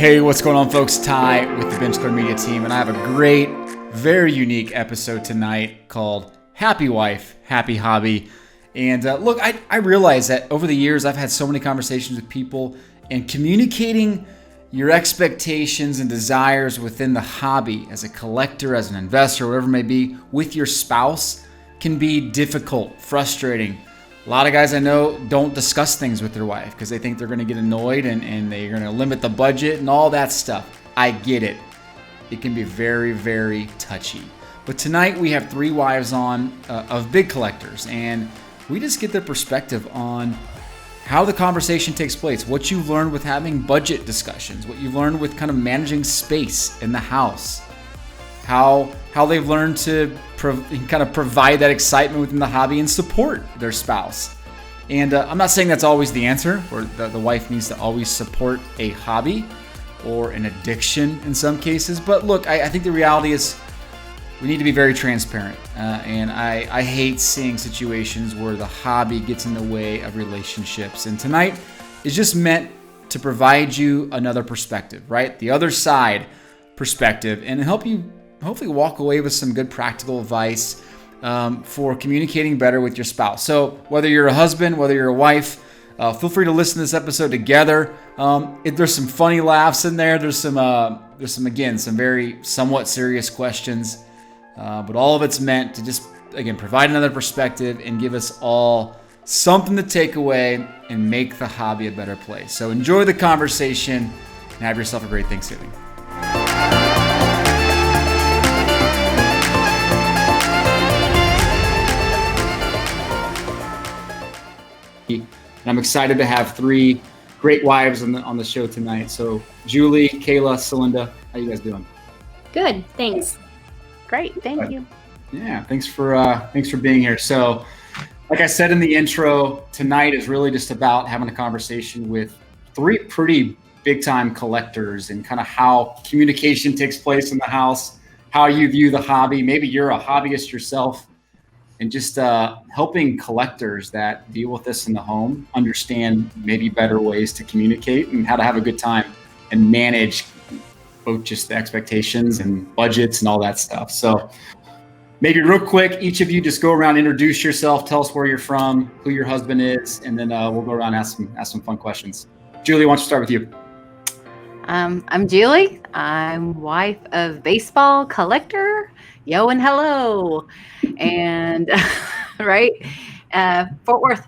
Hey, what's going on, folks? Ty with the Bench Clear Media team, and I have a great, very unique episode tonight called Happy Wife, Happy Hobby. And look, I realize that over the years, I've had so many conversations with people, and communicating your expectations and desires within the hobby as a collector, as an investor, whatever it may be, with your spouse can be difficult, frustrating. A lot of guys I know don't discuss things with their wife because they think they're going to get annoyed and they're going to limit the budget and all that stuff. I get it. It can be very, very touchy. But tonight we have three wives on of big collectors, and we just get their perspective on how the conversation takes place, what you've learned with having budget discussions, what you've learned with kind of managing space in the house, how they've learned to kind of provide that excitement within the hobby and support their spouse. And I'm not saying that's always the answer, or the wife needs to always support a hobby or an addiction in some cases. But look, I think the reality is we need to be very transparent. And I hate seeing situations where the hobby gets in the way of relationships. And tonight is just meant to provide you another perspective, right? The other side perspective, and help you hopefully walk away with some good practical advice for communicating better with your spouse. So whether you're a husband, whether you're a wife, feel free to listen to this episode together. There's some funny laughs in there. There's some again, some very somewhat serious questions, but all of it's meant to just, again, provide another perspective and give us all something to take away and make the hobby a better place. So enjoy the conversation and have yourself a great Thanksgiving. And I'm excited to have three great wives on the show tonight. So Julie, Kayla, Celinda, how you guys doing? Good, thanks. Great, thank you. Yeah, thanks for being here. So, like I said in the intro, tonight is really just about having a conversation with three pretty big-time collectors and kind of how communication takes place in the house, how you view the hobby. Maybe you're a hobbyist yourself. And just helping collectors that deal with this in the home understand maybe better ways to communicate and how to have a good time and manage both just the expectations and budgets and all that stuff. So maybe real quick, each of you just go around, introduce yourself, tell us where you're from, who your husband is, and then we'll go around and ask some fun questions. Julie, why don't you start with you? I'm Julie. I'm wife of baseball collector. Yo and hello. And right, Fort Worth,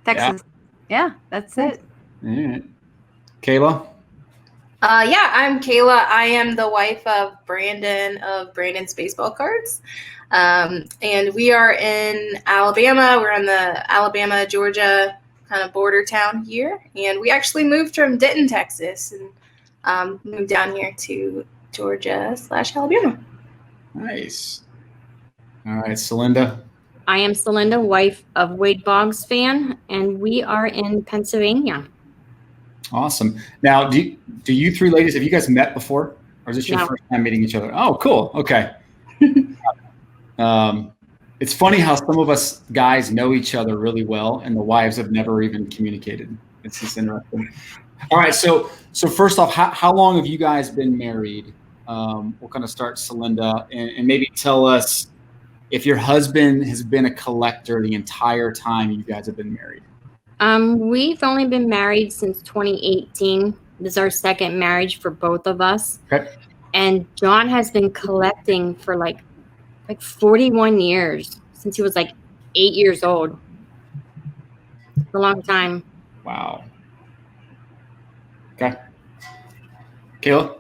Texas. Yeah, that's it. All right. Kayla? I'm Kayla. I am the wife of Brandon of Brandon's Baseball Cards. And we are in Alabama. We're in the Alabama-Georgia kind of border town here. And we actually moved from Denton, Texas, and moved down here to Georgia/Alabama. Nice. All right, Celinda. I am Celinda, wife of Wade Boggs fan, and we are in Pennsylvania. Awesome. Now, do you three ladies, have you guys met before? Or is this your first time meeting each other? Oh, cool. Okay. It's funny how some of us guys know each other really well, and the wives have never even communicated. It's just interesting. All right. So first off, how long have you guys been married? We'll kind of start, Celinda, and maybe tell us if your husband has been a collector the entire time you guys have been married. We've only been married since 2018. This is our second marriage for both of us. Okay. And John has been collecting for like 41 years, since he was like 8 years old. It's a long time. Wow. Okay. Kayla?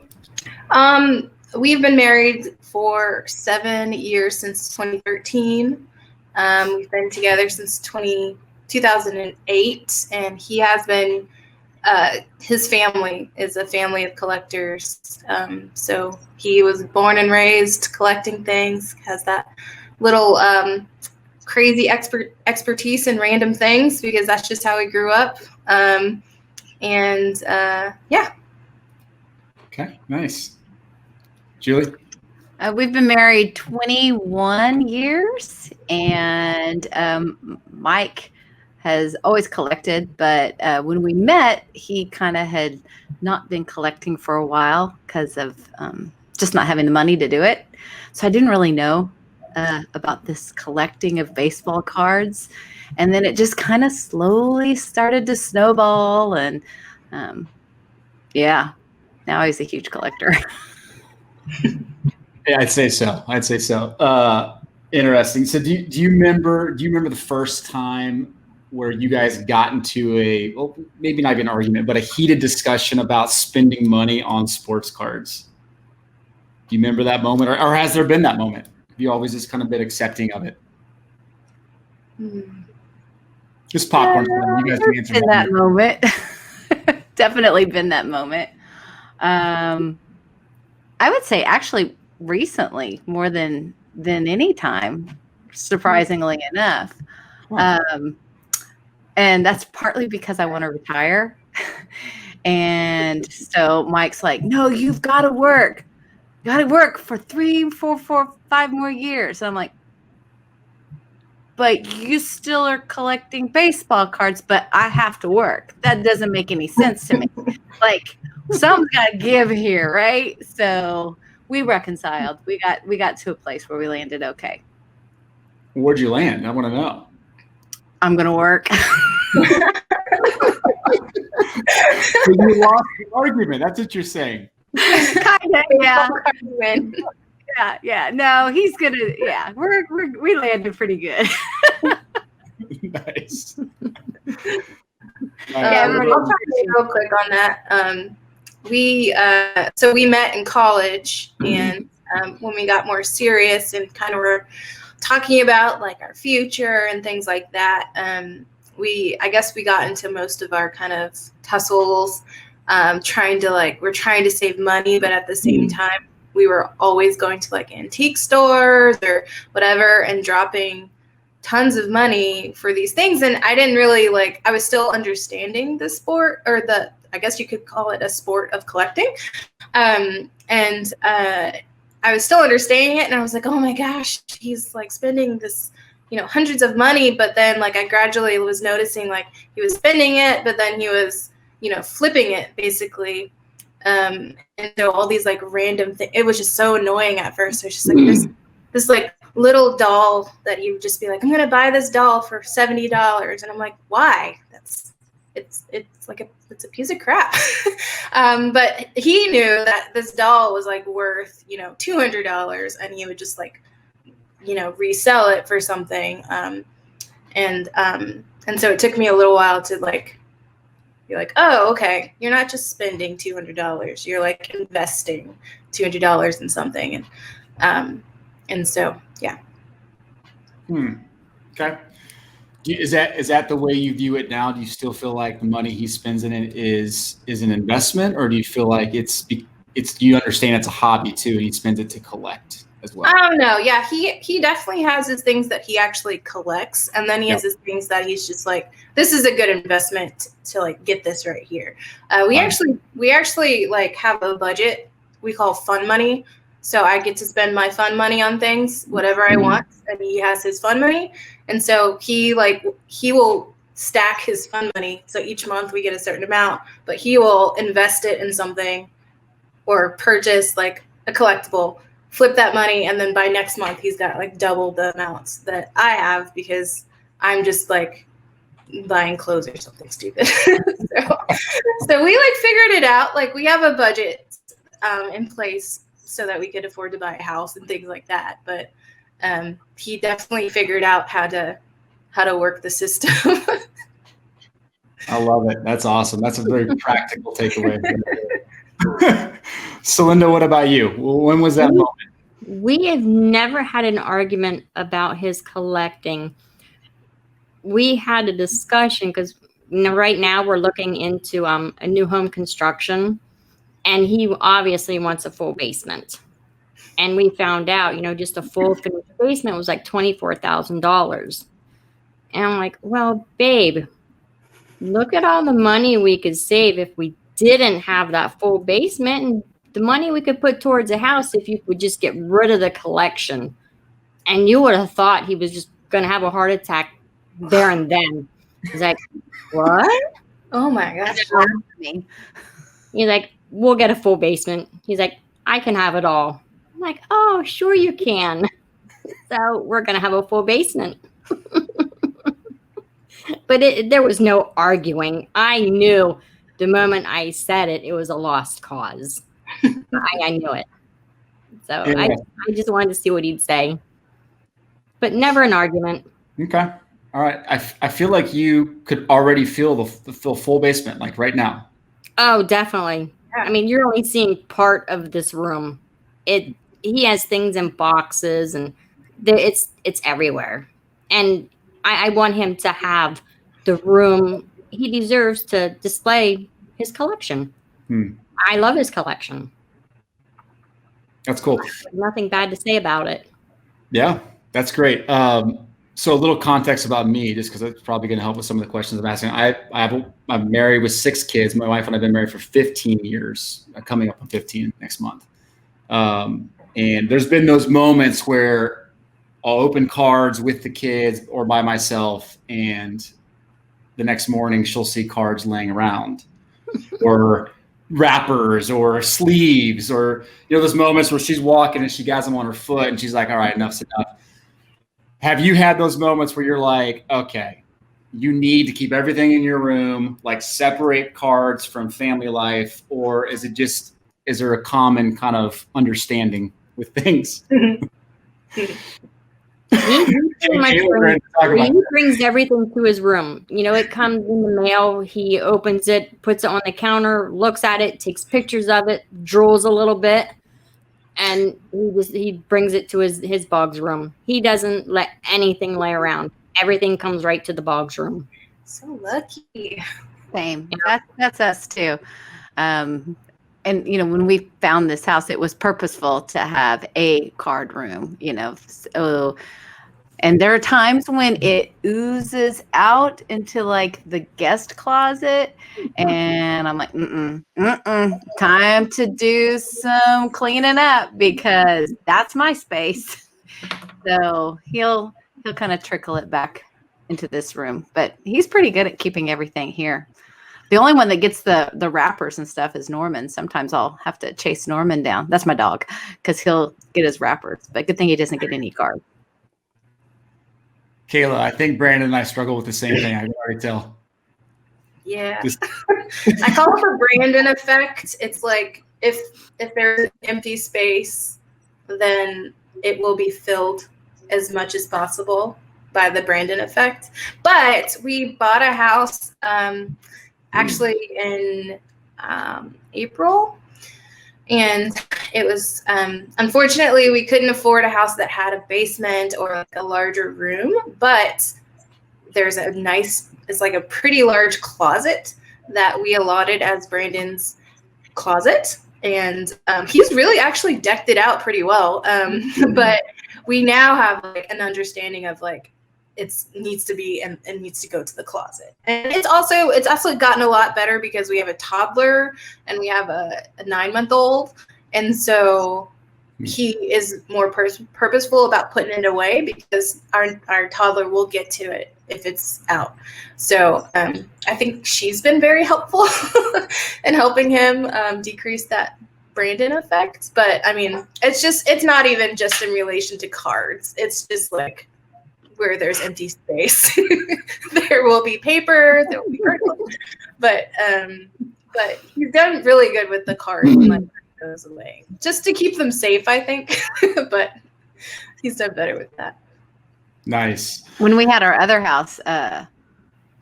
We've been married for 7 years, since 2013. We've been together since 2008, and he has been, his family is a family of collectors. So he was born and raised collecting things, has that little crazy expertise in random things, because that's just how he grew up. Yeah. Okay, nice. Julie? We've been married 21 years, and Mike has always collected, but when we met, he kind of had not been collecting for a while because of just not having the money to do it. So I didn't really know about this collecting of baseball cards. And then it just kind of slowly started to snowball. And yeah, now he's a huge collector. Yeah, I'd say so. Interesting. So do you remember the first time where you guys got into well, maybe not even an argument, but a heated discussion about spending money on sports cards? Do you remember that moment, or has there been that moment? Have you always just kind of been accepting of it? Just popcorn. You guys can answer that moment. Definitely been that moment. I would say actually recently more than any time, surprisingly enough. Wow. And that's partly because I want to retire. And so Mike's like, no, you've got to work. You got to work for 3, 4, 5 more years. I'm like, but you still are collecting baseball cards, but I have to work. That doesn't make any sense to me. Like, someone's got to give here, right? So we reconciled. We got to a place where we landed okay. Where'd you land? I want to know. I'm going to work. So you lost the argument. That's what you're saying. Kind of, yeah. Yeah. No, he's gonna. Yeah, we landed pretty good. Nice. I'll try to be real quick on that. So we met in college, and when we got more serious and kind of were talking about like our future and things like that, I guess we got into most of our kind of tussles, we're trying to save money, but at the same time, we were always going to like antique stores or whatever and dropping tons of money for these things. And I didn't really I was still understanding the sport, or I guess you could call it a sport of collecting. I was still understanding it, and I was like, oh my gosh, he's like spending this, hundreds of money. But then I gradually was noticing he was spending it, but then he was, flipping it basically. And so all these random things, it was just so annoying at first. It's just this little doll that you would just be like, I'm going to buy this doll for $70. And I'm like, why? It's a piece of crap. But he knew that this doll was worth, $200, and he would just resell it for something. And so it took me a little while to be like, oh, okay, you're not just spending $200, you're investing $200 in something. And so, yeah. Okay. Is that the way you view it now? Do you still feel like the money he spends in it is an investment, or do you feel like it's you understand it's a hobby too, and he spends it to collect as well? I don't know. Yeah, he definitely has his things that he actually collects, and then he has his things that he's just this is a good investment to get this right here. We actually have a budget we call fun money. So I get to spend my fun money on things, whatever I want, and he has his fun money. And so he will stack his fun money. So each month we get a certain amount, but he will invest it in something or purchase a collectible, flip that money, and then by next month he's got double the amounts that I have because I'm just buying clothes or something stupid. so we figured it out. We have a budget in place so that we could afford to buy a house and things like that. But he definitely figured out how to work the system. I love it. That's awesome. That's a very practical takeaway. So, Linda, what about you? When was that moment? We have never had an argument about his collecting. We had a discussion because right now we're looking into a new home construction, and he obviously wants a full basement. And we found out, just a full finished basement was $24,000. And I'm like, well, babe, look at all the money we could save if we didn't have that full basement, and the money we could put towards a house if you would just get rid of the collection. And you would have thought he was just going to have a heart attack there and then. He's like, what? Oh my gosh. Me. He's like, we'll get a full basement. He's like, I can have it all. I'm like, oh, sure you can. So we're going to have a full basement. But there was no arguing. I knew the moment I said it, it was a lost cause. I knew it. So Yeah. I just wanted to see what he'd say. But never an argument. Okay. All right. I feel like you could already feel the full basement, like right now. Oh, definitely. Yeah. I mean, you're only seeing part of this room. He has things in boxes, and it's everywhere. And I want him to have the room he deserves to display his collection. I love his collection. That's cool. Nothing bad to say about it. Yeah, that's great. So a little context about me, just because it's probably going to help with some of the questions I'm asking. I'm married with 6 kids. My wife and I've been married for 15 years, coming up on 15 next month. And there's been those moments where I'll open cards with the kids or by myself, and the next morning she'll see cards laying around, or wrappers or sleeves, or those moments where she's walking and she got them on her foot and she's like, all right, enough's enough. Have you had those moments where you're like, okay, you need to keep everything in your room, like separate cards from family life, or is there a common kind of understanding with things? He brings everything to his room. It comes in the mail. He opens it, puts it on the counter, looks at it, takes pictures of it, drools a little bit, and he brings it to his Boggs room. He doesn't let anything lay around. Everything comes right to the Boggs room. So lucky. Same. That's us too. And when we found this house, it was purposeful to have a card room, so, and there are times when it oozes out into like the guest closet, and I'm like, time to do some cleaning up, because that's my space. So he'll kind of trickle it back into this room, but he's pretty good at keeping everything here. The only one that gets the wrappers and stuff is Norman. Sometimes I'll have to chase Norman down. That's my dog, because he'll get his wrappers. But good thing he doesn't get any cards. Kayla, I think Brandon and I struggle with the same thing. I can already tell. Yeah. I call it the Brandon effect. It's like if there's an empty space, then it will be filled as much as possible by the Brandon effect. But we bought a house actually in April, and it was unfortunately we couldn't afford a house that had a basement or like a larger room, but there's it's like a pretty large closet that we allotted as Brandon's closet, and he's really actually decked it out pretty well, but we now have like an understanding of like it needs to be and needs to go to the closet. And it's also gotten a lot better because we have a toddler and we have a 9-month-old, and so he is more purposeful about putting it away, because our toddler will get to it if it's out. So I think she's been very helpful in helping him decrease that Brandon effect. But I mean, it's not even just in relation to cards. It's just like where there's empty space, there will be paper, there will be articles. But he's done really good with the cards and like goes away, just to keep them safe, I think. But he's done better with that. Nice. When we had our other house,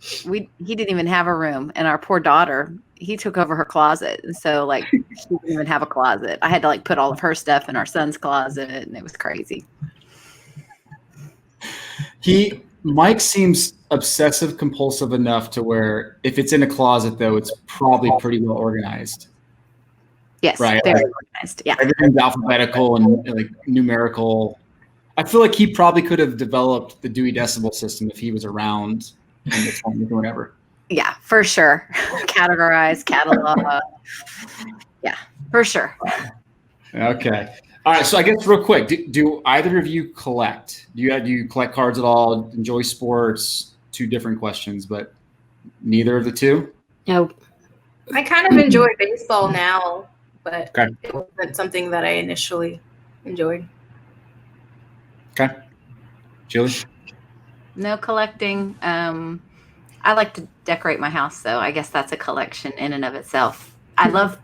he didn't even have a room, and our poor daughter, he took over her closet, and so like she didn't even have a closet. I had to like put all of her stuff in our son's closet, and it was crazy. Mike seems obsessive compulsive enough to where if it's in a closet, though, it's probably pretty well organized. Yes, right. Very organized. Yeah, everything's alphabetical and like numerical. I feel like he probably could have developed the Dewey Decimal System if he was around in the 20s or whatever. Yeah, for sure. Categorize, catalog. Yeah, for sure. Okay. All right. So I guess real quick, do either of you collect? Do you collect cards at all? Enjoy sports? two different questions, but neither of the two? No. I kind of enjoy baseball now, but Okay. it wasn't something that I initially enjoyed. Okay. Julie? No collecting. I like to decorate my house, though. I guess that's a collection in and of itself. I love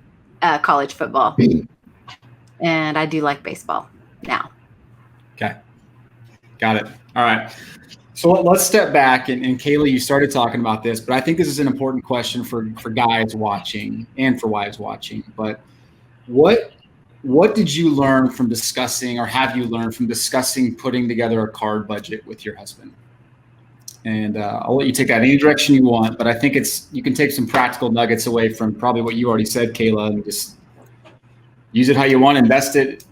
college football, and I do like baseball now. Okay. Got it. All right. So let's step back. And Kayla, you started talking about this, but I think this is an important question for guys watching and for wives watching. But what did you learn from discussing, or have you learned from discussing putting together a card budget with your husband? And I'll let you take that any direction you want, but I think you can take some practical nuggets away from probably what you already said, Kayla, and just use it how you want, invest it,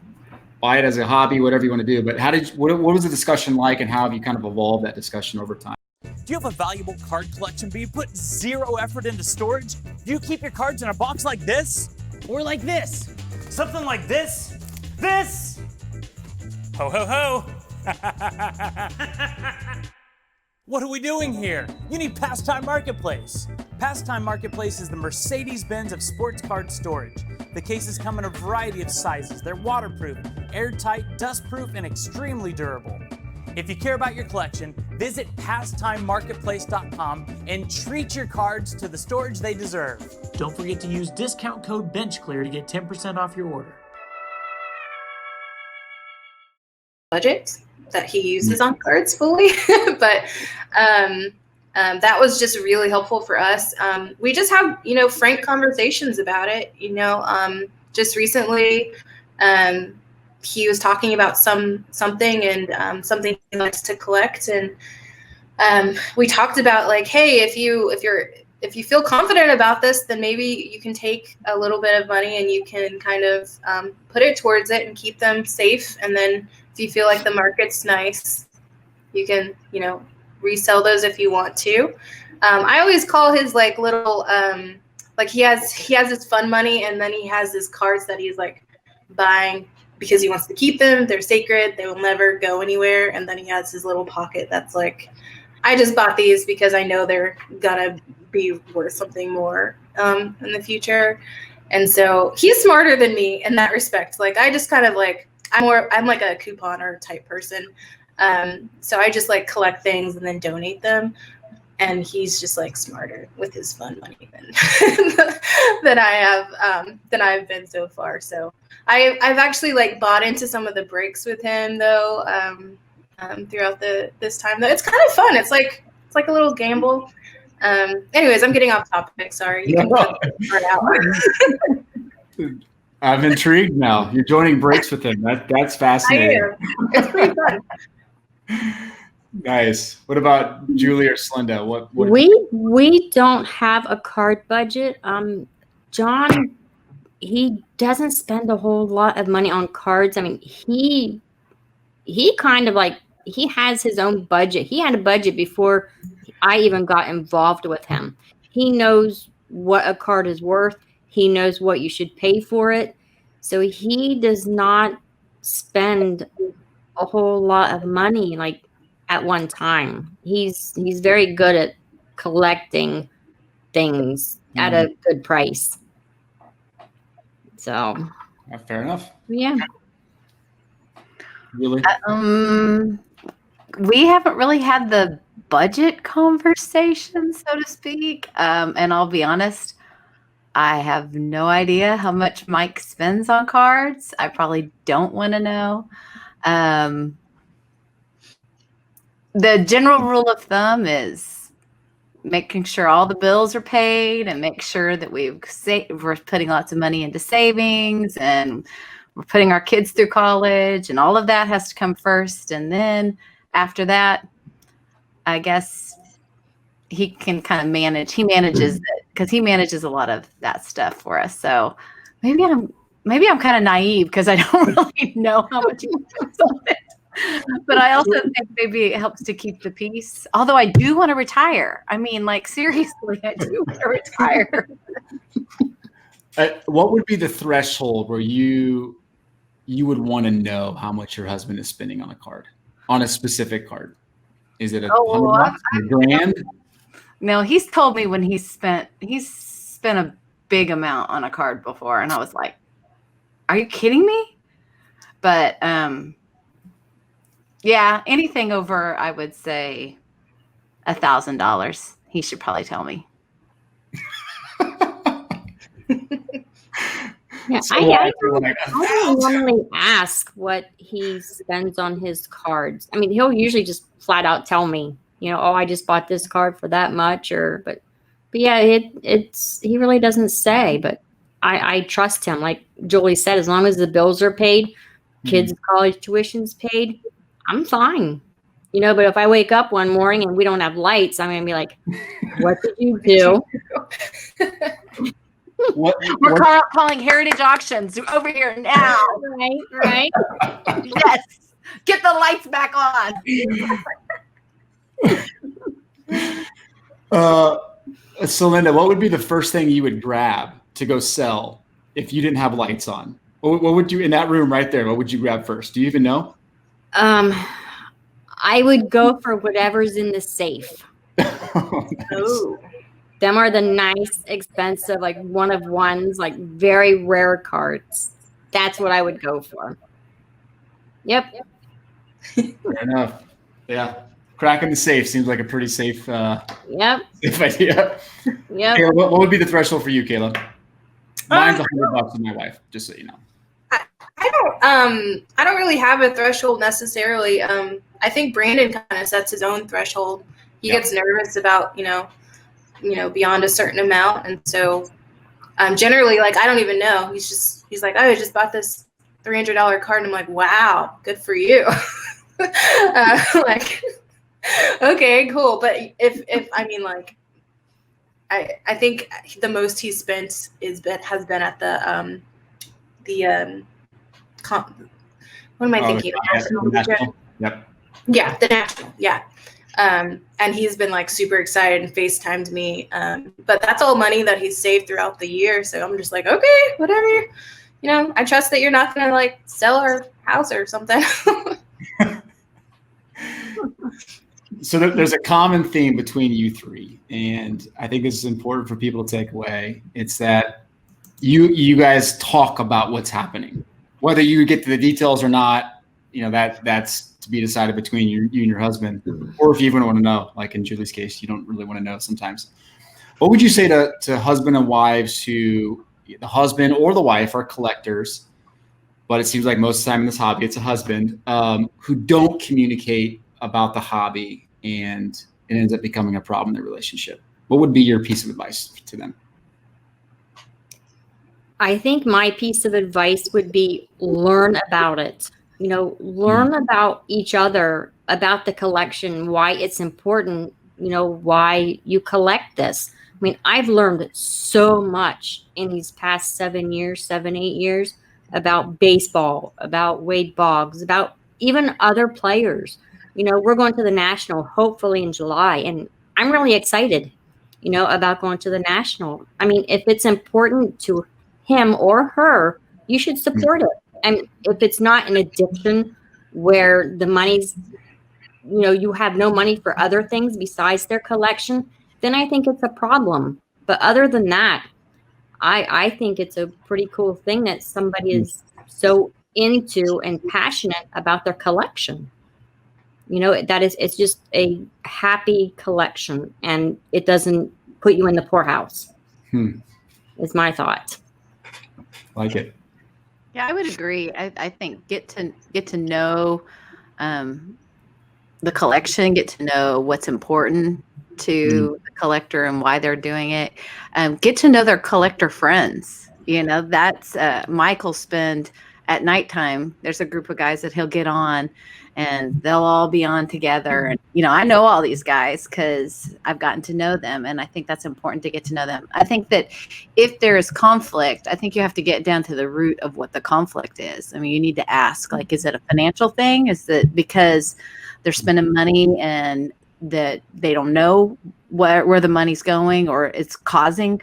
buy it as a hobby, whatever you want to do. But what was the discussion like, and how have you kind of evolved that discussion over time? Do you have a valuable card collection, but you put zero effort into storage? Do you keep your cards in a box like this? Or like this? Something like this? This? Ho, ho, ho. What are we doing here? You need Pastime Marketplace. Pastime Marketplace is the Mercedes-Benz of sports card storage. The cases come in a variety of sizes. They're waterproof, airtight, dustproof, and extremely durable. If you care about your collection, visit pastimemarketplace.com and treat your cards to the storage they deserve. Don't forget to use discount code BenchClear to get 10% off your order. Budget that he uses on cards fully, but that was just really helpful for us. We just have, frank conversations about it. Just recently, he was talking about something and something he likes to collect, and we talked about like, hey, if you feel confident about this, then maybe you can take a little bit of money and you can kind of put it towards it and keep them safe, and then if you feel like the market's nice, you can, resell those if you want to. I always call his like little, like he has his fun money, and then he has his cards that he's like buying because he wants to keep them. They're sacred. They will never go anywhere. And then he has his little pocket that's like, I just bought these because I know they're gonna be worth something more in the future. And so he's smarter than me in that respect. Like I just kind of like, I'm like a couponer type person. So I just like collect things and then donate them. And he's just like smarter with his fun money than I've been so far. So I've actually like bought into some of the breaks with him though, throughout this time though. It's kind of fun. It's like a little gamble. Anyways, I'm getting off topic. Sorry. You can cut that part out. I'm intrigued now. You're joining breaks with him. That's fascinating. I am. It's pretty fun. Nice. What about Julie or Slinda? What We don't have a card budget. John, he doesn't spend a whole lot of money on cards. I mean, he kind of like, he has his own budget. He had a budget before I even got involved with him. He knows what a card is worth. He knows what you should pay for it. So he does not spend a whole lot of money like at one time. He's very good at collecting things at a good price. So fair enough. yeah. Really? We haven't really had the budget conversation, so to speak. And I'll be honest, I have no idea how much Mike spends on cards. I probably don't want to know. The general rule of thumb is making sure all the bills are paid and make sure that we're putting lots of money into savings and we're putting our kids through college, and all of that has to come first. And then after that, I guess he can kind of manage. He manages it because he manages a lot of that stuff for us. So maybe I'm kind of naive because I don't really know how much he spends on it. But I also think maybe it helps to keep the peace. Although I do want to retire. I mean, like seriously, I do want to retire. What would be the threshold where you would want to know how much your husband is spending on a card, on a specific card? Is it a Oh, $100, a grand? No, he's told me when he's spent a big amount on a card before, and I was like, "Are you kidding me?" But yeah, anything over, I would say, $1,000. He should probably tell me. Yeah, So I like don't normally ask what he spends on his cards. I mean, he'll usually just flat out tell me, oh, I just bought this card for that much, but yeah, it's he really doesn't say, but I trust him. Like Julie said, as long as the bills are paid, kids' college tuition's paid, I'm fine. But if I wake up one morning and we don't have lights, I'm gonna be like, what did you do? We're calling Heritage Auctions over here now. Right. Yes. Get the lights back on. So Linda, what would be the first thing you would grab to go sell if you didn't have lights on? What would you, in that room right there, what would you grab first? Do you even know? I would go for whatever's in the safe. Oh, nice. Oh. Them are the nice, expensive, like one of ones, like very rare cards. That's what I would go for. Yep. Fair enough. Yeah. Cracking the safe seems like a pretty safe, Yep. safe idea. Yep. Kayla, what would be the threshold for you, Kayla? Mine's $100 with my wife, just so you know. I don't really have a threshold necessarily. I think Brandon kind of sets his own threshold. He gets nervous about, beyond a certain amount. And so generally, like, I don't even know. He's like, oh, I just bought this $300 card. And I'm like, wow, good for you. Like, okay, cool. But if I mean, like, I think the most he spent has been at the what am I thinking? National. Yep. Yeah, the national. Yeah. And he's been like super excited and FaceTimed me. But that's all money that he's saved throughout the year. So I'm just like, okay, whatever. I trust that you're not going to like sell our house or something. So there's a common theme between you three. And I think this is important for people to take away. It's that you guys talk about what's happening. Whether you get to the details or not, that's to be decided between you and your husband, or if you even want to know, like in Julie's case, you don't really want to know sometimes. What would you say to husband and wives who the husband or the wife are collectors, but it seems like most of the time in this hobby, it's a husband who don't communicate about the hobby and it ends up becoming a problem in their relationship? What would be your piece of advice to them? I think my piece of advice would be learn about it. Learn about each other, about the collection, why it's important, why you collect this. I mean, I've learned so much in these past 8 years about baseball, about Wade Boggs, about even other players. We're going to the National hopefully in July, and I'm really excited, about going to the National. I mean, if it's important to him or her, you should support it. And if it's not an addiction where the money's, you have no money for other things besides their collection, then I think it's a problem. But other than that, I think it's a pretty cool thing that somebody is so into and passionate about their collection. It's just a happy collection and it doesn't put you in the poorhouse. Is my thought. Like it. Yeah, I would agree. I think get to know the collection, get to know what's important to the collector and why they're doing it. Get to know their collector friends. That's Michael spend at nighttime. There's a group of guys that he'll get on and they'll all be on together. And, I know all these guys because I've gotten to know them. And I think that's important to get to know them. I think that if there is conflict, I think you have to get down to the root of what the conflict is. I mean, you need to ask, like, is it a financial thing? Is it because they're spending money and that they don't know where the money's going or it's causing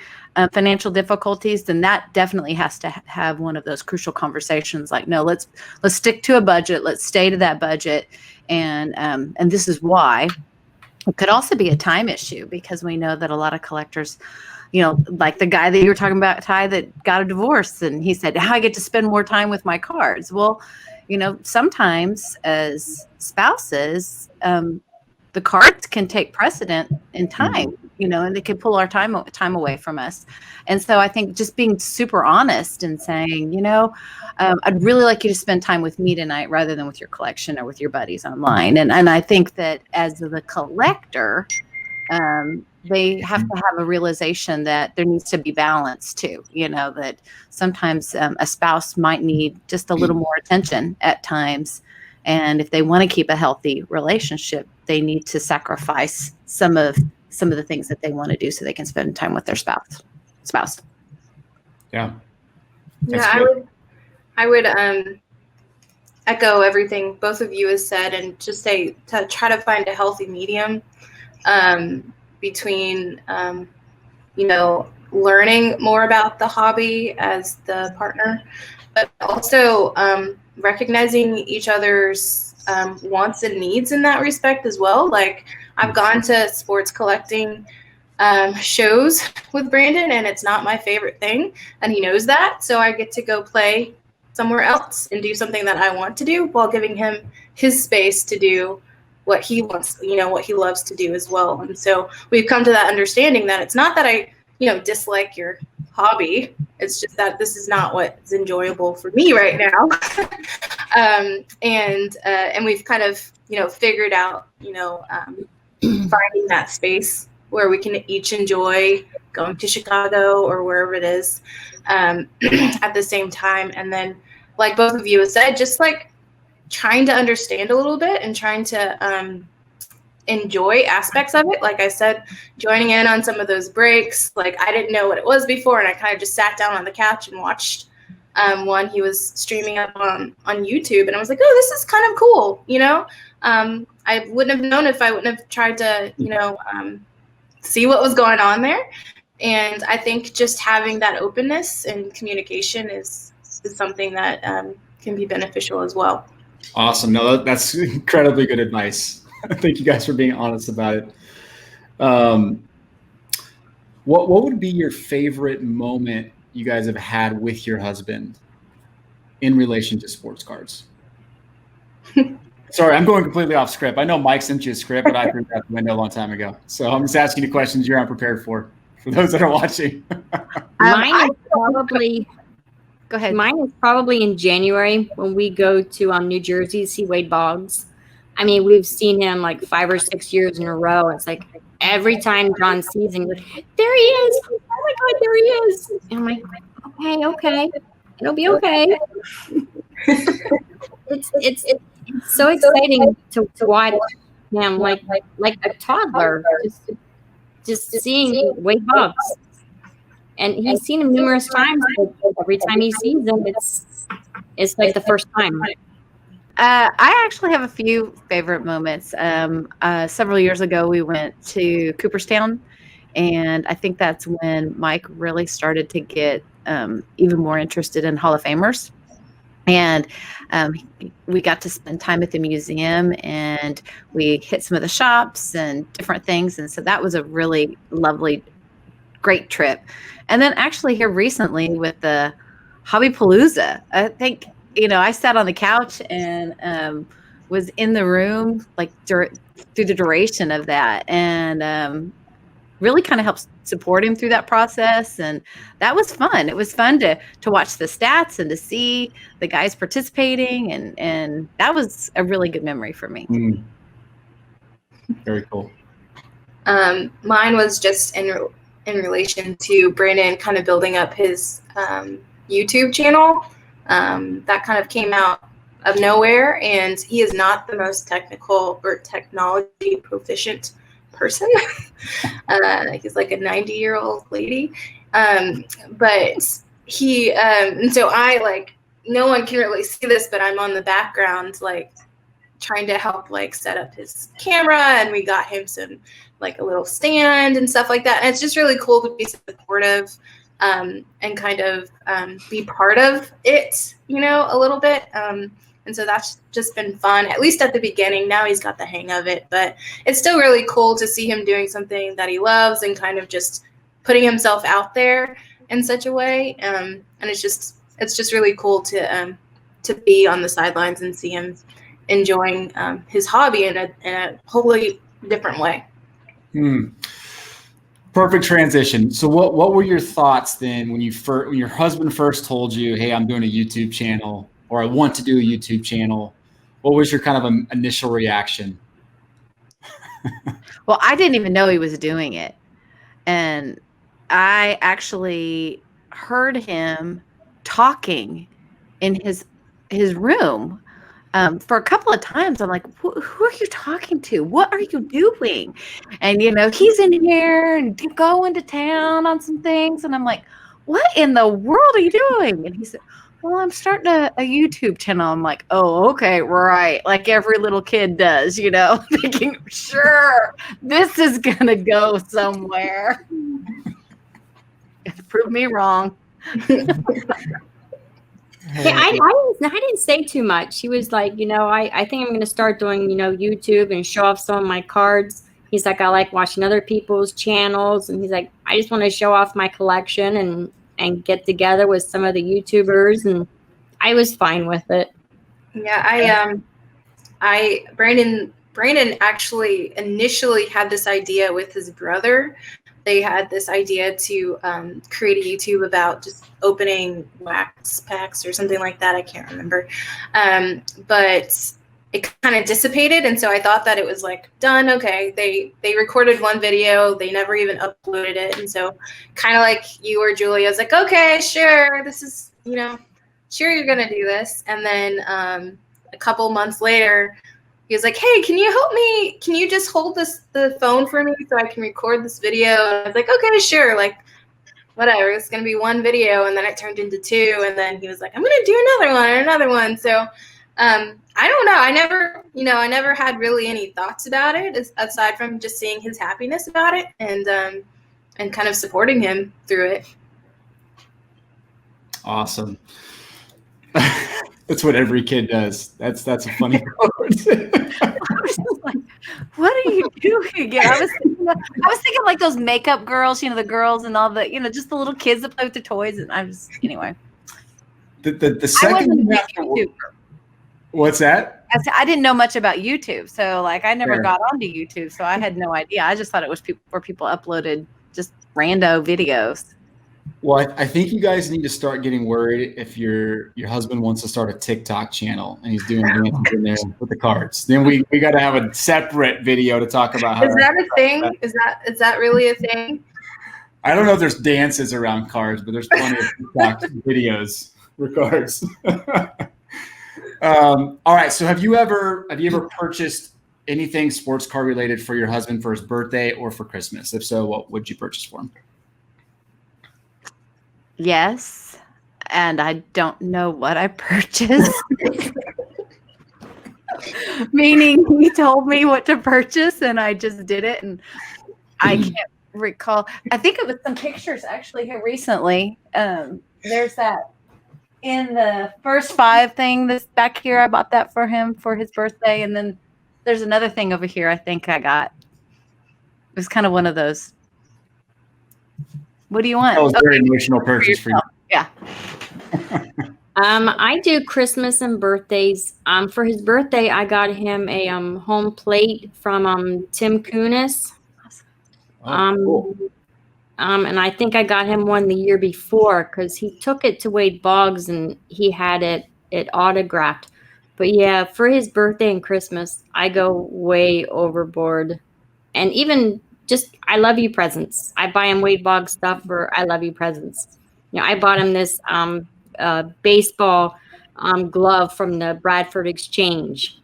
financial difficulties, then that definitely has to have one of those crucial conversations. Like, no, let's stick to a budget. Let's stay to that budget, and this is why. It could also be a time issue because we know that a lot of collectors, like the guy that you were talking about, Ty, that got a divorce, and he said, "I get to spend more time with my cards." Well, sometimes as spouses, the cards can take precedent in time, and they can pull our time away from us. And so I think just being super honest and saying, I'd really like you to spend time with me tonight rather than with your collection or with your buddies online. And I think that as the collector, they have to have a realization that there needs to be balance too, that sometimes a spouse might need just a little more attention at times. And if they want to keep a healthy relationship, they need to sacrifice some of the things that they want to do so they can spend time with their spouse. Yeah. I would echo everything both of you has said, and just say to try to find a healthy medium between learning more about the hobby as the partner, but also recognizing each other's wants and needs in that respect as well. Like, I've gone to sports collecting shows with Brandon, and it's not my favorite thing, and he knows that. So I get to go play somewhere else and do something that I want to do while giving him his space to do what he wants, what he loves to do as well. And so we've come to that understanding that it's not that I, dislike your hobby. It's just that this is not what's enjoyable for me right now. And we've kind of, figured out, finding that space where we can each enjoy going to Chicago or wherever it is at the same time. And then, like both of you have said, just like trying to understand a little bit and trying to enjoy aspects of it. Like I said, joining in on some of those breaks. Like, I didn't know what it was before, and I kind of just sat down on the couch and watched one he was streaming up on YouTube, and I was like, oh, this is kind of cool, I wouldn't have known if I wouldn't have tried to, see what was going on there. And I think just having that openness and communication is something that can be beneficial as well. Awesome. No, that's incredibly good advice. Thank you guys for being honest about it. What would be your favorite moment you guys have had with your husband in relation to sports cards? Sorry, I'm going completely off script. I know Mike sent you a script, but I threw that out the window a long time ago. So I'm just asking you questions you're unprepared for those that are watching. Mine is probably... Go ahead. Mine is probably in January when we go to New Jersey to see Wade Boggs. I mean, we've seen him like 5 or 6 years in a row. It's like every time John sees him, like, there he is. Oh my God, there he is. And I'm like, okay. It'll be okay. It's so exciting to watch him like a toddler, just seeing Wade Boggs. And he's seen him numerous times, but every time he sees him, it's like the first time. I actually have a few favorite moments. Several years ago, we went to Cooperstown, and I think that's when Mike really started to get even more interested in Hall of Famers. And we got to spend time at the museum, and we hit some of the shops and different things. And so that was a really lovely, great trip. And then actually here recently with the Hobbypalooza, I think, I sat on the couch and was in the room like through the duration of that, and really kind of helped support him through that process. And that was fun. It was fun to watch the stats and to see the guys participating, and that was a really good memory for me. Very cool. Mine was just in relation to Brandon kind of building up his YouTube channel. That kind of came out of nowhere, and he is not the most technical or technology proficient person. He's like a 90-year-old lady. But he, and so I, like, no one can really see this, but I'm on the background, like, trying to help like set up his camera, and we got him some like a little stand and stuff like that. And it's just really cool to be supportive and kind of be part of it, you know, a little bit. And so that's just been fun, at least at the beginning. Now he's got the hang of it, but it's still really cool to see him doing something that he loves and kind of just putting himself out there in such a way. And it's just really cool to be on the sidelines and see him enjoying his hobby in a wholly different way. Perfect transition. So what were your thoughts then when your husband first told you, hey, I'm doing a YouTube channel, or I want to do a YouTube channel? What was your kind of initial reaction? Well, I didn't even know he was doing it. And I actually heard him talking in his room for a couple of times. I'm like, who are you talking to? What are you doing? And, you know, he's in here and going to town on some things. And I'm like, what in the world are you doing? And he said, well, I'm starting a YouTube channel. I'm like, oh, okay, right. Like every little kid does, you know, thinking, sure, this is going to go somewhere. Prove me wrong. Yeah, I didn't say too much. He was like, you know, I think I'm going to start doing, you know, YouTube and show off some of my cards. He's like, I like watching other people's channels. And he's like, I just want to show off my collection and get together with some of the YouTubers. And I was fine with it. Yeah, Brandon actually initially had this idea with his brother. They had this idea to create a YouTube about just opening wax packs or something like that. I can't remember. But it kind of dissipated. And so I thought that it was like done. Okay. They recorded one video. They never even uploaded it. And so kind of like you or Julie, I was like, okay, sure. This is, you know, sure, you're going to do this. And then a couple months later, he was like, hey, can you help me? Can you just hold the phone for me so I can record this video? And I was like, okay, sure. Like, whatever. It's going to be one video. And then it turned into two. And then he was like, I'm going to do another one. So I don't know. I never had really any thoughts about it aside from just seeing his happiness about it and kind of supporting him through it. Awesome. That's what every kid does. That's a funny part. I was just like, what are you doing? Yeah, I was thinking like those makeup girls, you know, the girls and all the, you know, just the little kids that play with the toys. And I was, anyway. The second you have to, what's that? I didn't know much about YouTube. So like I never got onto YouTube. So I had no idea. I just thought it was where people uploaded just rando videos. Well, I think you guys need to start getting worried if your husband wants to start a TikTok channel and he's doing dances in there with the cards. Then we got to have a separate video to talk about how. Is that a thing? Is that really a thing? I don't know if there's dances around cards, but there's plenty of TikTok videos for cards. All right. So have you ever purchased anything sports card related for your husband for his birthday or for Christmas? If so, what would you purchase for him? Yes, and I don't know what I purchased. Meaning he told me what to purchase and I just did it, and I can't recall. I think it was some pictures actually here recently. There's that in the first 5 thing this back here. I bought that for him for his birthday, and then there's another thing over here I think I got. It was kind of one of those. What do you want? That was a very emotional purchase for you. Yeah. I do Christmas and birthdays. For his birthday, I got him a home plate from Tim Kunis. Cool. And I think I got him one the year before because he took it to Wade Boggs and he had it autographed. But yeah, for his birthday and Christmas, I go way overboard. And even just I love you presents. I buy him Wade Boggs stuff for I love you presents. You know, I bought him this baseball glove from the Bradford Exchange.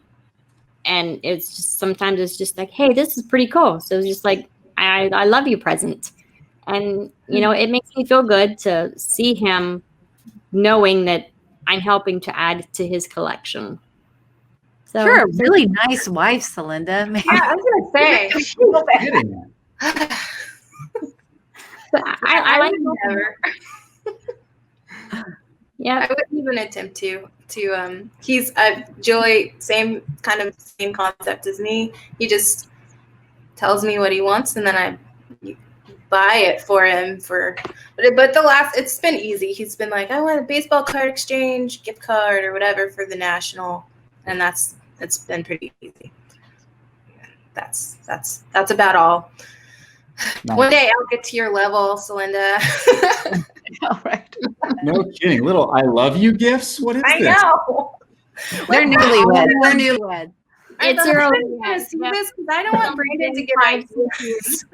And it's just sometimes it's just like, hey, this is pretty cool. So it's just like I love you present. And you know, it makes me feel good to see him knowing that I'm helping to add to his collection. So You're a really nice wife, Celinda. Man. Yeah, I was gonna say. Kidding. I like would never. Yeah. I wouldn't even attempt to. He's Julie, same concept as me. He just tells me what he wants, and then I buy it for him. But it's been easy. He's been like, I want a baseball card exchange, gift card, or whatever for the national, and it's been pretty easy. That's about all. Nice. One day I'll get to your level, Celinda. All right. No kidding. Little I love you gifts? What is I this? know. They're newlyweds. They're newlyweds. It's I'm early. going to see this because I don't want Brandon to get ideas.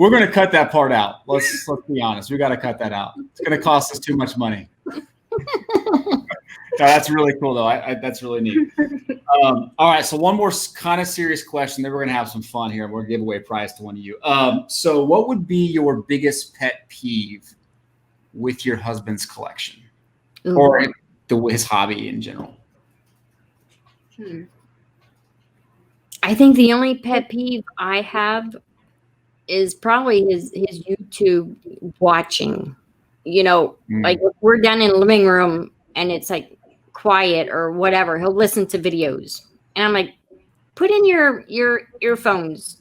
We're going to cut that part out. Let's be honest. We got to cut that out. It's going to cost us too much money. No, that's really cool, though. That's really neat. All right, so one more kind of serious question. Then we're going to have some fun here. We're going to give away a prize to one of you. So what would be your biggest pet peeve with your husband's collection? Ooh. Or his hobby in general? I think the only pet peeve I have is probably his YouTube watching. Like if we're down in the living room and it's like quiet or whatever, he'll listen to videos. And I'm like, put in your earphones,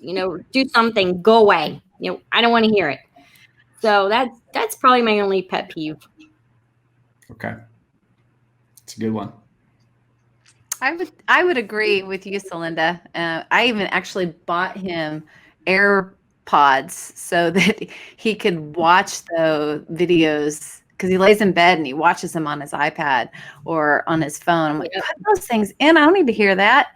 do something, go away. I don't want to hear it. So that's probably my only pet peeve. Okay. It's a good one. I would agree with you, Celinda. I even actually bought him AirPods so that he could watch the videos, because he lays in bed and he watches them on his iPad or on his phone. I'm like, put those things in. I don't need to hear that.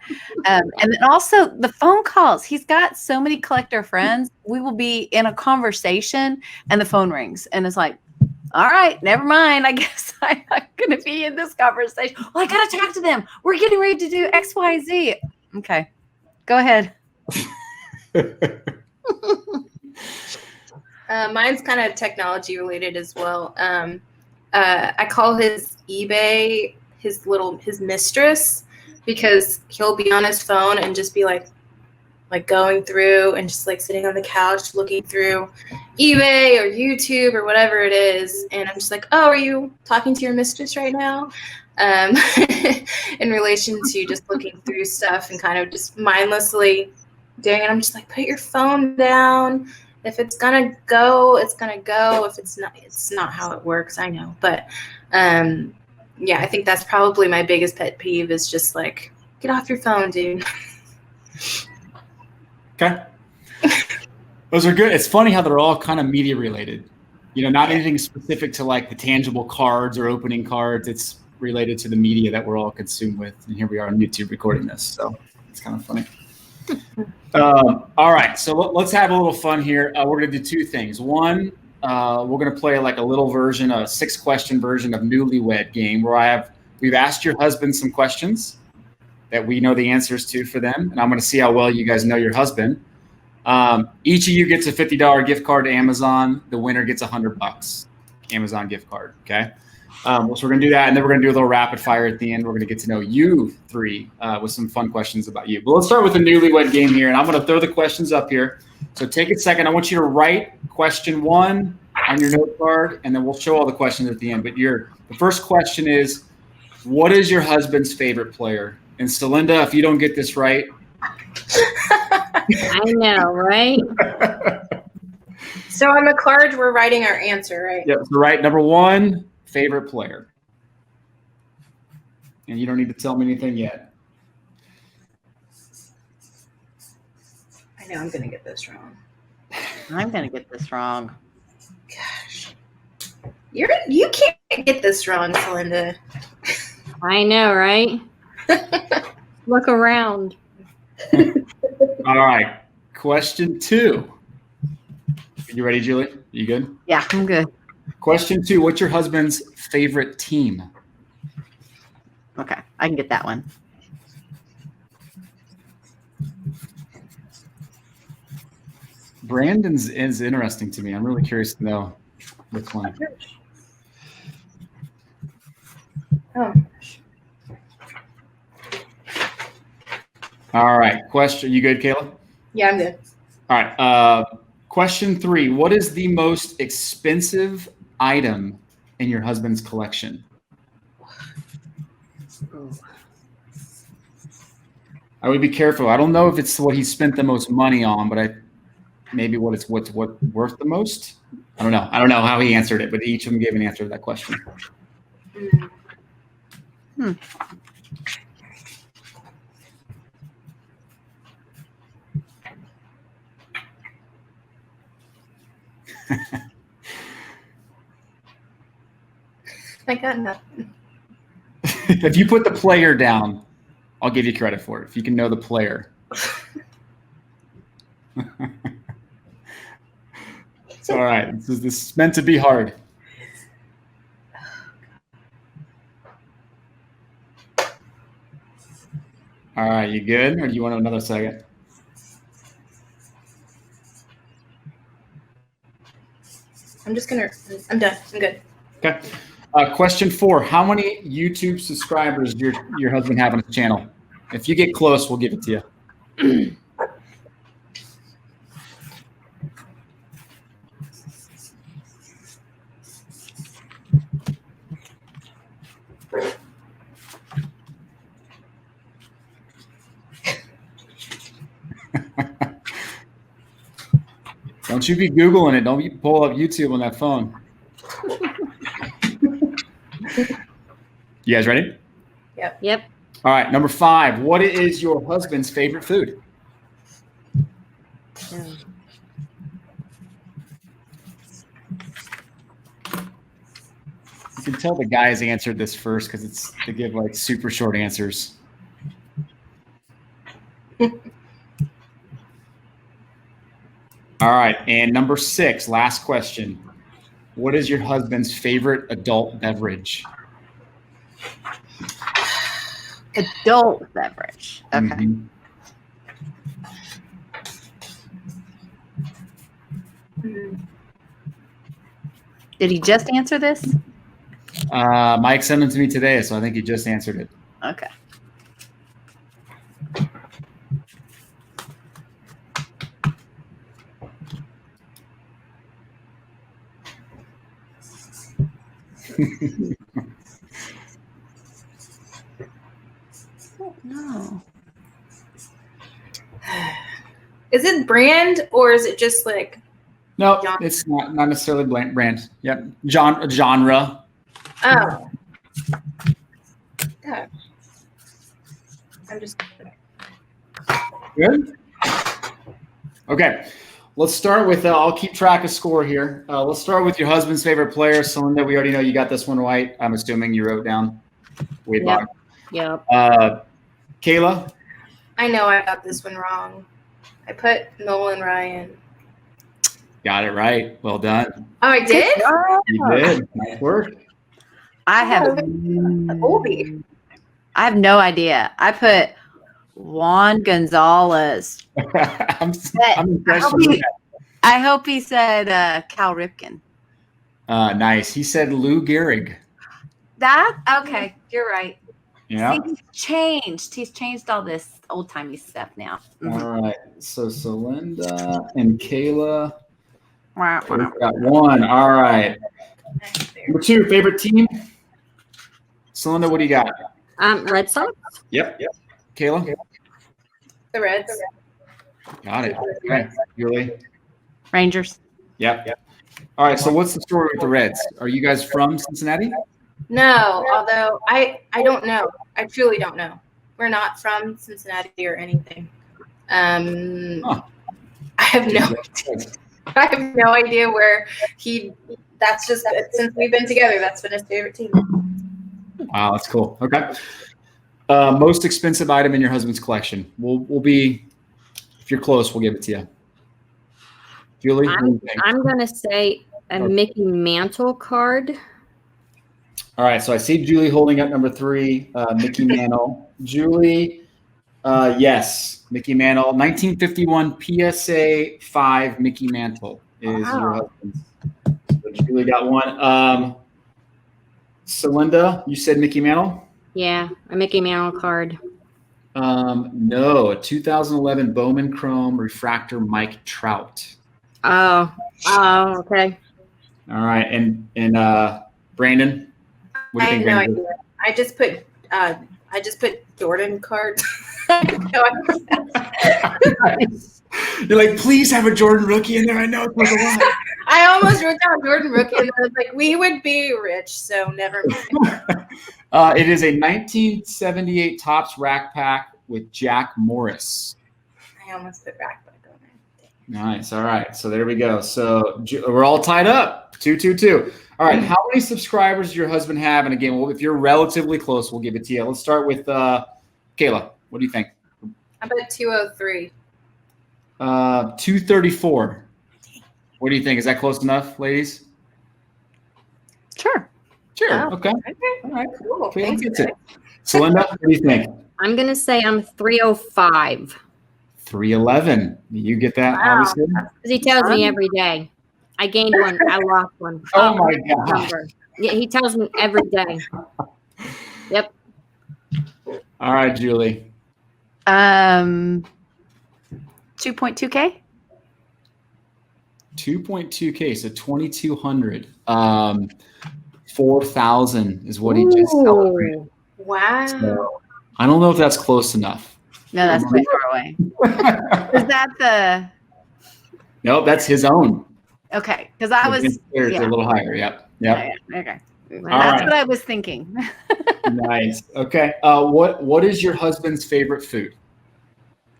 And then also the phone calls. He's got so many collector friends. We will be in a conversation and the phone rings. And it's like, all right, never mind. I guess I'm not going to be in this conversation. Well, I got to talk to them. We're getting ready to do X, Y, Z. Okay, go ahead. Mine's kind of technology related as well. I call his eBay his mistress, because he'll be on his phone and just be like going through and just like sitting on the couch looking through eBay or YouTube or whatever it is. And I'm just like, oh, are you talking to your mistress right now? In relation to just looking through stuff and kind of just mindlessly doing it. I'm just like, put your phone down. If it's gonna go, it's gonna go. If it's not how it works. I know, but yeah, I think that's probably my biggest pet peeve, is just like, get off your phone, dude. Okay. Those are good. It's funny how they're all kind of media related. Not anything specific to like the tangible cards or opening cards. It's related to the media that we're all consumed with. And here we are on YouTube recording this. So it's kind of funny. All right. So let's have a little fun here. We're going to do two things. One, we're going to play like a little version, a 6-question version of Newlywed Game, where we've asked your husband some questions that we know the answers to for them. And I'm going to see how well you guys know your husband. Each of you gets a $50 gift card to Amazon. The winner gets $100 Amazon gift card. Okay. So we're going to do that. And then we're going to do a little rapid fire at the end. We're going to get to know you three with some fun questions about you. But let's start with the Newlywed Game here. And I'm going to throw the questions up here. So take a second. I want you to write question 1 on your note card, and then we'll show all the questions at the end. But the first question is, what is your husband's favorite player? And Celinda, if you don't get this right. I know, right? So on the card, we're writing our answer, right? Yep. So write number 1, favorite player. And you don't need to tell me anything yet. I know I'm going to get this wrong. I'm going to get this wrong. Gosh. You can't get this wrong, Celinda. I know, right? Look around. All right. Question 2. You ready, Julie? You good? Yeah, I'm good. Question 2. What's your husband's favorite team? Okay, I can get that one. Brandon's is interesting to me. I'm really curious to know which one. Oh. All right. Question. You good, Kayla? Yeah, I'm good. All right. Question 3. What is the most expensive item in your husband's collection? I would be careful. I don't know if it's what he spent the most money on, but maybe what's worth the most. I don't know. I don't know how he answered it, but each of them gave an answer to that question. I got nothing. If you put the player down, I'll give you credit for it. If you can know the player. It's all right. This is meant to be hard. All right, you good? Or do you want another second? I'm done. I'm good. Okay. Question 4. How many YouTube subscribers does your husband have on his channel? If you get close, we'll give it to you. Don't you be Googling it. Don't you pull up YouTube on that phone. You guys ready? Yep. All right. Number 5. What is your husband's favorite food? You can tell the guys answered this first because they give like super short answers. All right. And number 6, last question. What is your husband's favorite adult beverage? Adult beverage. Okay. Mm-hmm. Did he just answer this? Mike sent them to me today, so I think he just answered it. Okay. No. Is it brand or is it just like? No, Genre? it's not necessarily brand. Yep. Genre. Oh. Yeah. I'm just. Good. Okay. Let's start with, I'll keep track of score here. Let's start with your husband's favorite player. Celinda, we already know you got this one right. I'm assuming you wrote down Wade Boggs. Yep. Kayla? I know I got this one wrong. I put Nolan Ryan. Got it right. Well done. Oh, I did? You did. Nice work. I have Oldie. I have no idea. I put Juan Gonzalez. I'm impressed. I hope he said Cal Ripken. Nice. He said Lou Gehrig. That okay? You're right. Yeah. See, he's changed all this old timey stuff now. All right. So Celinda and Kayla Wow. got one. All right. Number 2, favorite team. Celinda, what do you got? Red Sox. Yep. Kayla. The Reds. Got it. Okay. Julie. Rangers. Yep. All right. So what's the story with the Reds? Are you guys from Cincinnati? No, although I don't know. I truly don't know. We're not from Cincinnati or anything. I have no idea where that's just since we've been together, that's been his favorite team. Wow, that's cool. Okay. Most expensive item in your husband's collection. We'll be, if you're close, we'll give it to you. Julie? I'm going to say a Mickey Mantle card. All right, so I see Julie holding up number 3, Mickey Mantle. Julie, yes, Mickey Mantle. 1951 PSA 5 Mickey Mantle is your husband's. So Julie got one. Celinda, you said Mickey Mantle? Yeah, a Mickey Mantle card. No, a 2011 Bowman Chrome refractor Mike Trout. Oh, okay. All right, and Brandon, what do I you have think? no Brandon? idea. I just put Jordan cards. You're like, please have a Jordan rookie in there. I know it's worth a lot. I almost wrote down Jordan rookie, and I was like, we would be rich, so never mind. It is a 1978 Topps rack pack with Jack Morris. I almost put back on there. Nice. All right. So there we go. So we're all tied up. 2-2-2. All right. How many subscribers does your husband have? And again, if you're relatively close, we'll give it to you. Let's start with Kayla. What do you think? I put 203. 234. What do you think? Is that close enough, ladies? Sure. Sure. Oh, Okay. okay. All right. Cool. Okay, Thanks. that's it. So, Linda, what do you think? I'm going to say I'm 305. 311. You get that, Wow. obviously? Because he tells me every day. I gained one. I lost one. Oh, my gosh. Number. Yeah, he tells me every day. Yep. All right, Julie. 2.2K. 2.2K, so 2,200. 4,000 is what he just celebrated. Ooh. Wow. So, I don't know if that's close enough. No, that's way far away. Is that the? No, that's his own. Okay, because I was. It's a little higher. Yep. Yeah, okay. All That's right. what I was thinking. Nice. Okay. What is your husband's favorite food?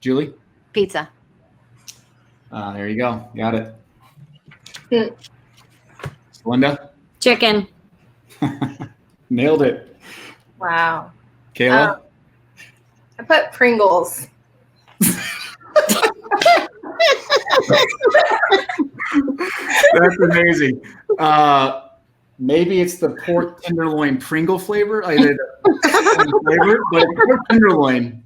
Julie? Pizza. There you go. Got it. Hmm. Linda? Chicken. Nailed it. Wow. Kayla? I put Pringles. That's amazing. Maybe it's the pork tenderloin Pringle flavor. I did flavor, but it's pork tenderloin.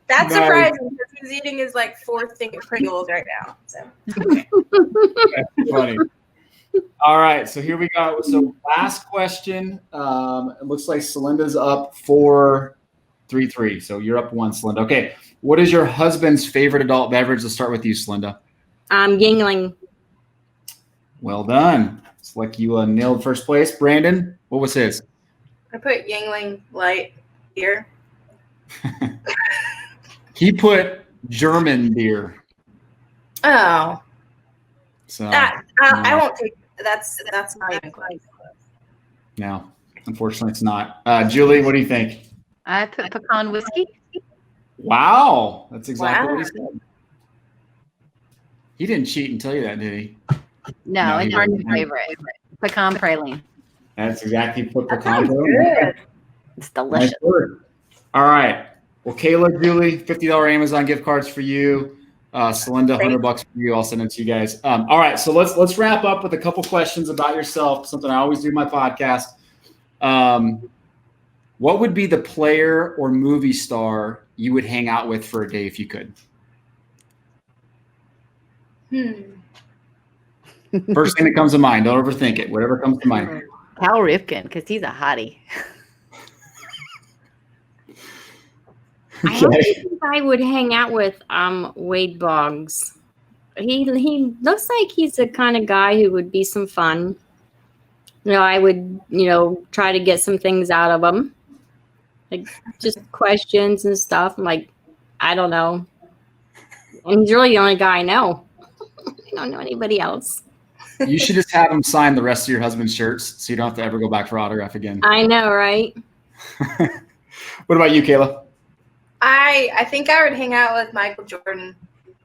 That's Nice. surprising because he's eating his like fourth thing of Pringles right now. So That's funny. All right, so here we go. So last question. It looks like Celinda's up 4-3-3. So you're up 1, Celinda. Okay. What is your husband's favorite adult beverage? Let's start with you, Celinda. Yingling. Well done. It's like you nailed first place. Brandon, what was his? I put Yingling Light here. He put German beer. Oh, So I won't take that's not even close. no, unfortunately, it's not. Julie, what do you think? I put pecan whiskey. Wow, that's exactly Wow. what he said. He didn't cheat and tell you that, did he? No, No, it's he our didn't. new favorite. Pecan praline. That's exactly what That pecan. sounds good. It's Nice delicious. word. All right. Well, Kayla, Julie, $50 Amazon gift cards for you. Celinda, $100 for you. I'll send it to you guys. All right. So let's wrap up with a couple questions about yourself. Something I always do in my podcast. What would be the player or movie star you would hang out with for a day if you could? First thing that comes to mind. Don't overthink it. Whatever comes to mind. Cal Ripken, because he's a hottie. I don't think I would hang out with Wade Boggs. He looks like he's the kind of guy who would be some fun. I would, try to get some things out of him. Like just questions and stuff. I'm like, I don't know. And he's really the only guy I know. I don't know anybody else. You should just have him sign the rest of your husband's shirts so you don't have to ever go back for autograph again. I know, right? What about you, Kayla? I think I would hang out with Michael Jordan.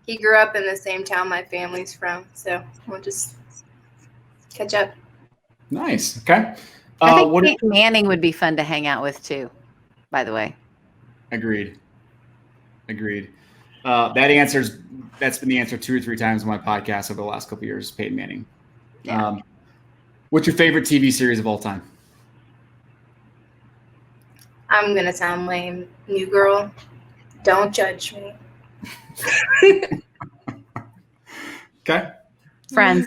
He grew up in the same town my family's from, so we'll just catch up. Nice. Okay. I think what? Peyton Manning would be fun to hang out with too, by the way. Agreed. That's been the answer 2 or 3 times on my podcast over the last couple of years. Peyton Manning. Yeah. What's your favorite TV series of all time? I'm gonna sound lame. New Girl. Don't judge me. Okay. Friends.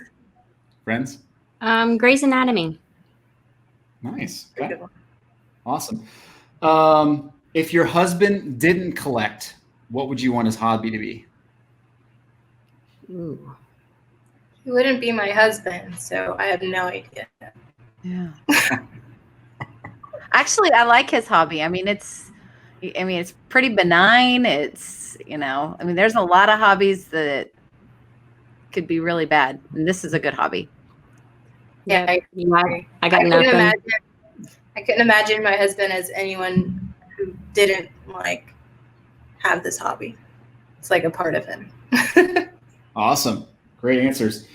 Friends. Grey's Anatomy. Nice. Okay. Awesome. If your husband didn't collect, what would you want his hobby to be? Ooh. He wouldn't be my husband, so I have no idea. Yeah. Actually, I like his hobby. I mean, it's pretty benign. It's, there's a lot of hobbies that could be really bad, and this is a good hobby. Yeah, I got nothing. I couldn't imagine my husband as anyone who didn't like have this hobby. It's like a part of him. Awesome. Great answers.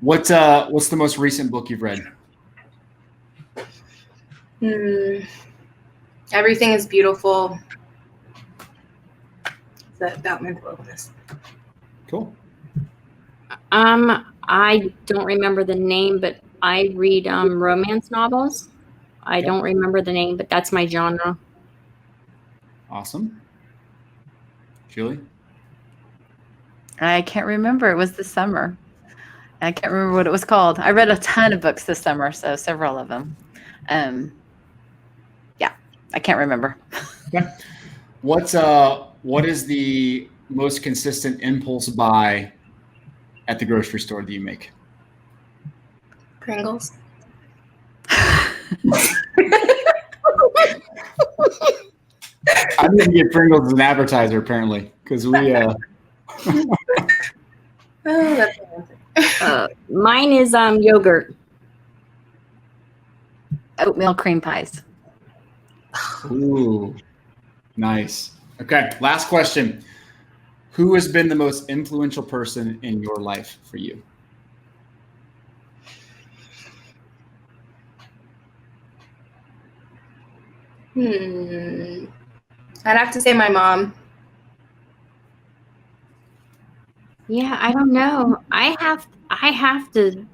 What's the most recent book you've read? Everything is Beautiful. Is that about mental illness? Cool. I don't remember the name, but I read romance novels. I don't remember the name, but that's my genre. Awesome. Julie? I can't remember. It was this summer. I can't remember what it was called. I read a ton of books this summer, so several of them. I can't remember. Okay. What is the most consistent impulse buy at the grocery store that you make? Pringles. I didn't get Pringles as an advertiser apparently because we. Mine is yogurt. Oatmeal cream pies. Ooh, nice. Okay, last question. Who has been the most influential person in your life for you? I'd have to say my mom. Yeah, I don't know. I have to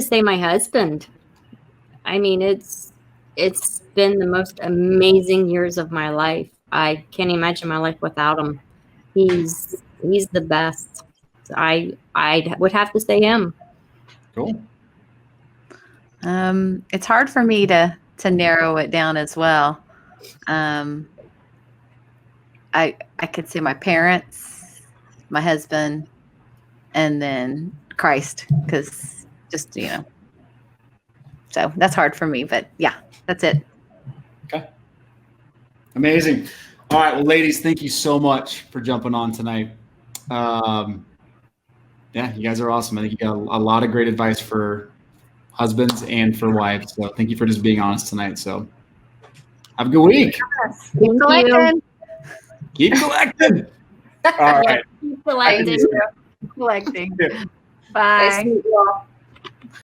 say my husband. I mean, it's been the most amazing years of my life. I can't imagine my life without him. He's the best. I would have to say him. Cool. It's hard for me to narrow it down as well. I could say my parents, my husband, and then Christ, because just, so that's hard for me, but yeah, that's it. Okay. Amazing. All right. Well, ladies, thank you so much for jumping on tonight. Yeah, you guys are awesome. I think you got a lot of great advice for husbands and for wives. So thank you for just being honest tonight. So have a good week. Keep collecting. Keep collecting. All right. Keep collecting. Collecting. Yeah. Bye. Nice to meet you all.